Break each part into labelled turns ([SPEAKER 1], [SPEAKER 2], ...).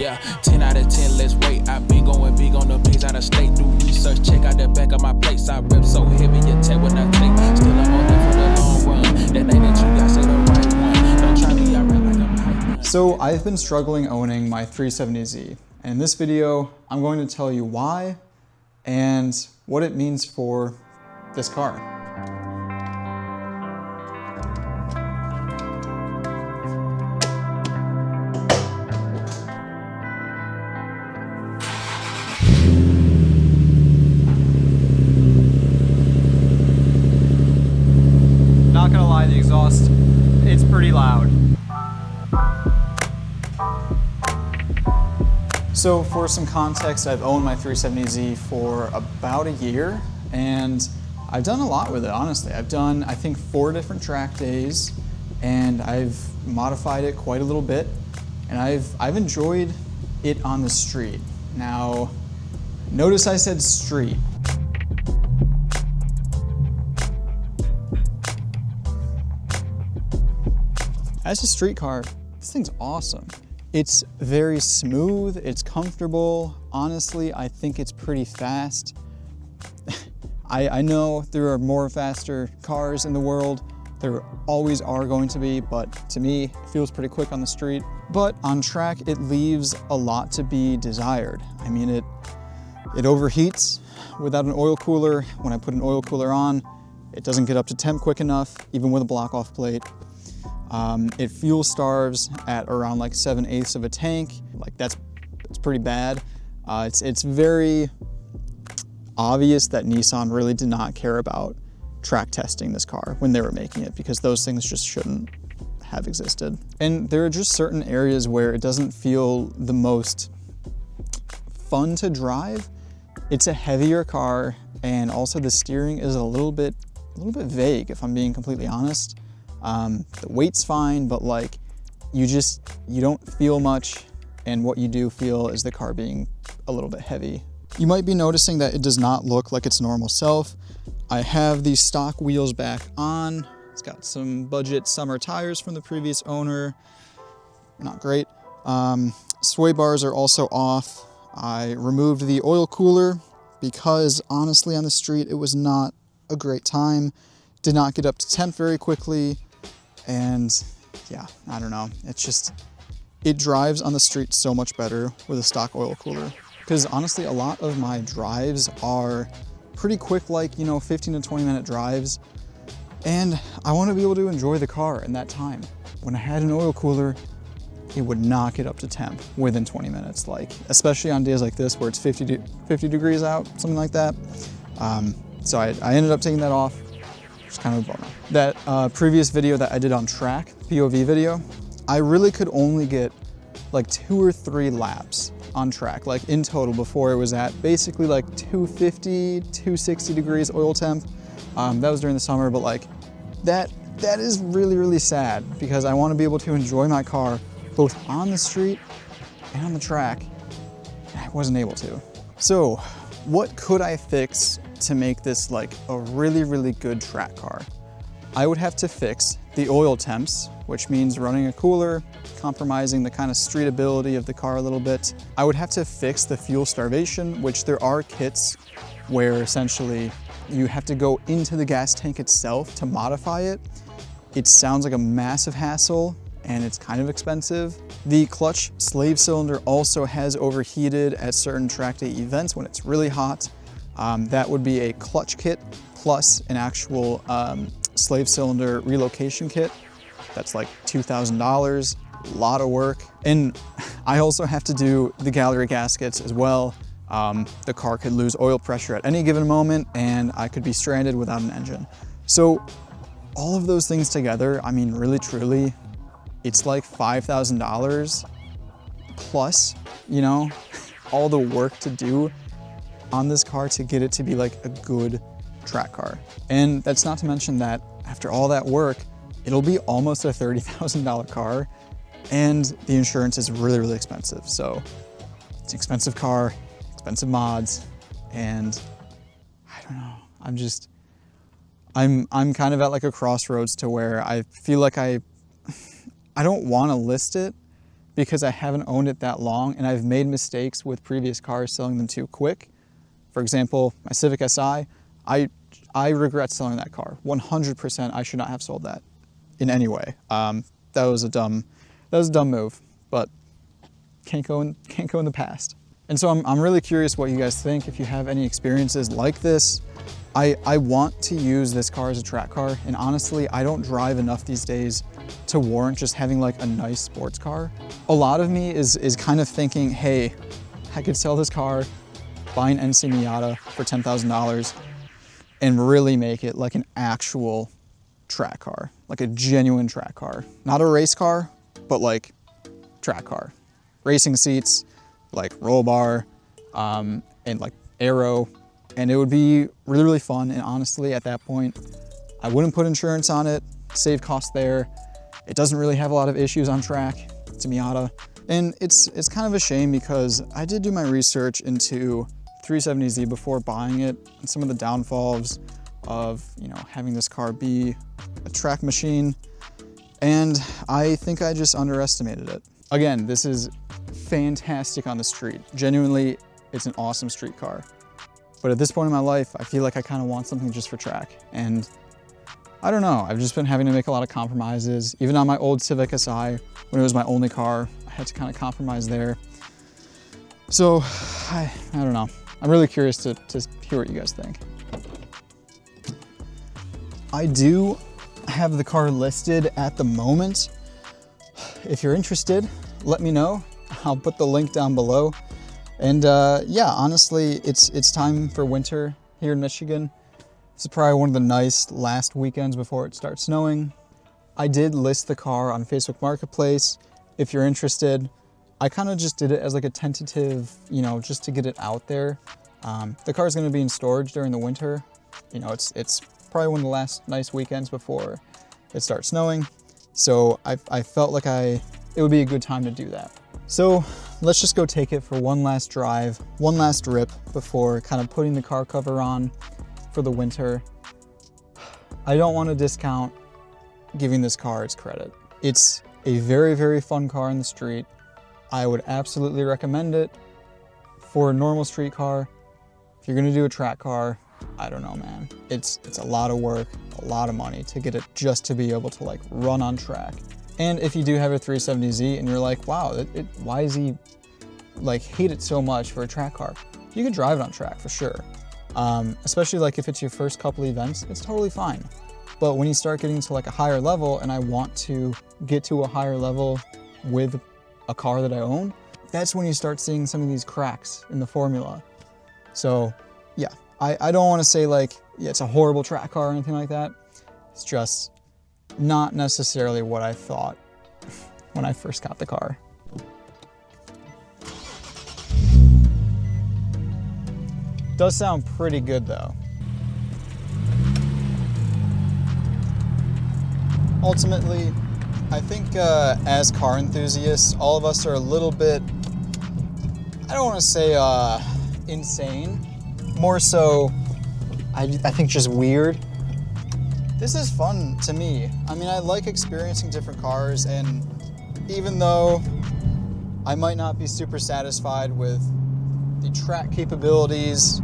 [SPEAKER 1] Yeah, 10 out of 10, let's rate. I've been going big on the bigs out of state. Do research, check out the back of my plates. I rep so heavy, you take what I take. Still I'm on there for the long run. That name that you got, say the right one. Don't try me, I rap like I'm hype.
[SPEAKER 2] So I've been struggling owning my 370Z. And in this video, I'm going to tell you why and what it means for this car. Not gonna lie, the exhaust, it's pretty loud. So for some context, I've owned my 370Z for about a year, and I've done a lot with it, honestly. I've done, I think, 4 different track days, and I've modified it quite a little bit, and I've enjoyed it on the street. Now, notice I said street. As a street car, this thing's awesome. It's very smooth, it's comfortable. Honestly, I think it's pretty fast. I know there are more faster cars in the world. There always are going to be, but to me, it feels pretty quick on the street. But on track, it leaves a lot to be desired. I mean, it overheats without an oil cooler. When I put an oil cooler on, it doesn't get up to temp quick enough, even with a block off plate. It fuel starves at around like 7/8 of a tank. Like it's pretty bad. It's very obvious that Nissan really did not care about track testing this car when they were making it, because those things just shouldn't have existed. And there are just certain areas where it doesn't feel the most fun to drive. It's a heavier car, and also the steering is a little bit vague, if I'm being completely honest. The weight's fine, but like you don't feel much, and what you do feel is the car being a little bit heavy. You might be noticing that it does not look like its normal self. I have these stock wheels back on. It's got some budget summer tires from the previous owner. Not great. Sway bars are also off. I removed the oil cooler because honestly on the street it was not a great time. Did not get up to temp very quickly. And yeah, I don't know. It drives on the street so much better with a stock oil cooler. Because honestly, a lot of my drives are pretty quick, like, 15 to 20 minute drives. And I want to be able to enjoy the car in that time. When I had an oil cooler, it would not get up to temp within 20 minutes, like, especially on days like this where it's 50 degrees out, something like that. So I ended up taking that off. It's kind of a bummer. That previous video that I did on track, POV video, I really could only get like 2 or 3 laps on track, like in total, before it was at basically like 250, 260 degrees oil temp. That was during the summer, but like that is really, really sad, because I want to be able to enjoy my car both on the street and on the track, and I wasn't able to. So what could I fix to make this like a really, really good track car? I would have to fix the oil temps, which means running a cooler, compromising the kind of streetability of the car a little bit. I would have to fix the fuel starvation, which there are kits where essentially you have to go into the gas tank itself to modify it. It sounds like a massive hassle, and it's kind of expensive. The clutch slave cylinder also has overheated at certain track day events when it's really hot. That would be a clutch kit plus an actual slave cylinder relocation kit. That's like $2,000, a lot of work. And I also have to do the gallery gaskets as well. The car could lose oil pressure at any given moment, and I could be stranded without an engine. So all of those things together, I mean, really, truly, it's like $5,000 plus, all the work to do on this car to get it to be like a good track car. And that's not to mention that after all that work, it'll be almost a $30,000 car, and the insurance is really, really expensive. So it's an expensive car, expensive mods, and I don't know, I'm kind of at like a crossroads to where I feel like I don't want to list it, because I haven't owned it that long and I've made mistakes with previous cars selling them too quick. For example, my Civic Si, I regret selling that car. 100%, I should not have sold that in any way. That was a dumb move, but can't go in the past. And so I'm really curious what you guys think, if you have any experiences like this. I want to use this car as a track car, and honestly, I don't drive enough these days to warrant just having like a nice sports car. A lot of me is kind of thinking, hey, I could sell this car, buy an NC Miata for $10,000 and really make it like an actual track car, like a genuine track car. Not a race car, but like track car. Racing seats, like roll bar, and like aero. And it would be really, really fun. And honestly, at that point, I wouldn't put insurance on it, save costs there. It doesn't really have a lot of issues on track. It's a Miata. And it's kind of a shame because I did do my research into 370Z before buying it and some of the downfalls of, you know, having this car be a track machine. And I think I just underestimated it. Again, this is fantastic on the street. Genuinely, it's an awesome street car. But at this point in my life, I feel like I kind of want something just for track. And I don't know, I've just been having to make a lot of compromises. Even on my old Civic Si, when it was my only car, I had to kind of compromise there. So, I don't know. I'm really curious to hear what you guys think. I do have the car listed at the moment. If you're interested, let me know. I'll put the link down below. And yeah, honestly, it's time for winter here in Michigan. This is probably one of the nice last weekends before it starts snowing. I did list the car on Facebook Marketplace. If you're interested, I kind of just did it as like a tentative, you know, just to get it out there. The car is going to be in storage during the winter. You know, it's probably one of the last nice weekends before it starts snowing. So I felt like it would be a good time to do that. So let's just go take it for one last drive, one last rip before kind of putting the car cover on for the winter. I don't want to discount giving this car its credit. It's a very, very fun car in the street. I would absolutely recommend it for a normal street car. If you're gonna do a track car, I don't know, man. It's a lot of work, a lot of money to get it just to be able to like run on track. And if you do have a 370Z and you're like, wow, why is he like hate it so much for a track car? You could drive it on track for sure. Especially like if it's your first couple events, it's totally fine. But when you start getting to like a higher level, and I want to get to a higher level with a car that I own, that's when you start seeing some of these cracks in the formula. So yeah, I don't want to say like, yeah, it's a horrible track car or anything like that. It's just not necessarily what I thought when I first got the car. Does sound pretty good though. Ultimately, I think as car enthusiasts, all of us are a little bit, I don't want to say insane, more so I think just weird. This is fun to me. I mean, I like experiencing different cars, and even though I might not be super satisfied with the track capabilities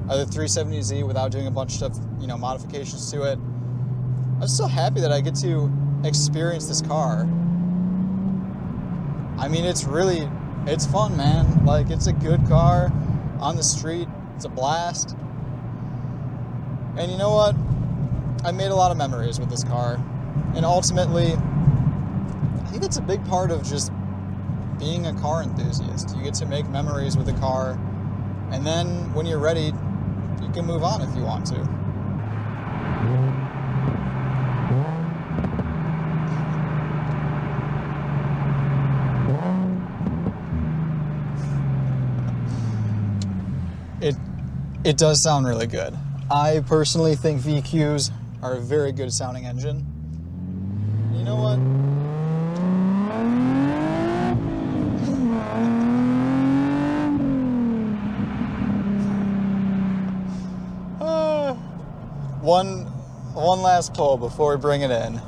[SPEAKER 2] of the 370Z without doing a bunch of, you know, modifications to it, I'm still happy that I get to experience this car. I mean, it's fun, man. Like, it's a good car on the street. It's a blast. And you know what? I made a lot of memories with this car. And ultimately, I think it's a big part of just being a car enthusiast. You get to make memories with a car, and then when you're ready, you can move on if you want to. It does sound really good. I personally think VQs are a very good sounding engine. You know what? One last pull before we bring it in.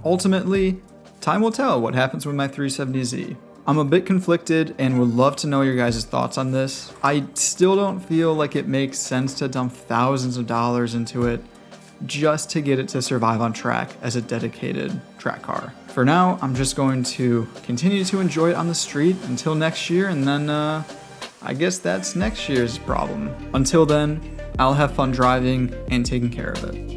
[SPEAKER 2] Ultimately, time will tell what happens with my 370Z. I'm a bit conflicted and would love to know your guys' thoughts on this. I still don't feel like it makes sense to dump thousands of dollars into it just to get it to survive on track as a dedicated track car. For now, I'm just going to continue to enjoy it on the street until next year, and then I guess that's next year's problem. Until then, I'll have fun driving and taking care of it.